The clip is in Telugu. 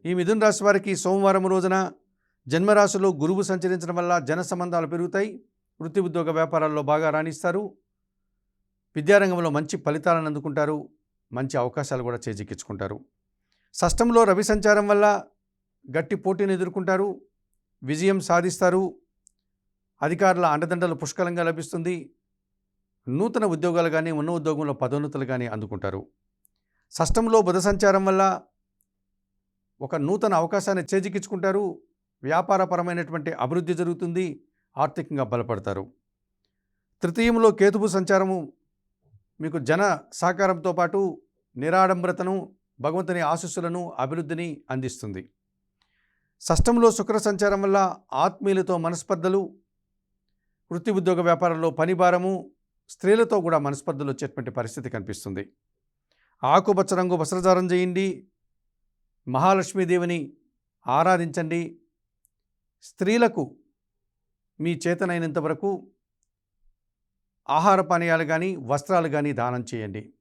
ఈ మిథున రాశి వారికి సోమవారం రోజున జన్మరాశిలో గురువు సంచరించడం వల్ల జన సంబంధాలు పెరుగుతాయి. వృత్తి ఉద్యోగ వ్యాపారాల్లో బాగా రాణిస్తారు. విద్యారంగంలో మంచి ఫలితాలను అందుకుంటారు. మంచి అవకాశాలు కూడా చేజిక్కించుకుంటారు. షష్టంలో రవి సంచారం వల్ల గట్టి పోటీని ఎదుర్కొంటారు. విజయం సాధిస్తారు. అధికారుల అండదండలు పుష్కలంగా లభిస్తుంది. నూతన ఉద్యోగాలు కానీ ఉన్న ఉద్యోగంలో పదోన్నతులు కానీ అందుకుంటారు. షష్టంలో బుధ సంచారం వల్ల ఒక నూతన అవకాశాన్ని చేజిక్కించుకుంటారు. వ్యాపారపరమైనటువంటి అభివృద్ధి జరుగుతుంది. ఆర్థికంగా బలపడతారు. తృతీయంలో కేతువు సంచారము మీకు జన సహకారంతో పాటు నిరాడంబరతను, భగవంతుని ఆశీస్సులను, అభివృద్ధిని అందిస్తుంది. షష్టంలో శుక్ర సంచారం వల్ల ఆత్మీయులతో మనస్పర్ధలు, వృత్తి ఉద్యోగ వ్యాపారంలో పనిభారము, స్త్రీలతో కూడా మనస్పర్ధలు వచ్చేటువంటి పరిస్థితి కనిపిస్తుంది. ఆకుపచ్చ రంగు వస్త్రధారం చేయండి. మహాలక్ష్మీదేవిని ఆరాధించండి. స్త్రీలకు మీ చేతనైనంత వరకు ఆహార పానీయాలు కానీ వస్త్రాలు కానీ దానం చేయండి.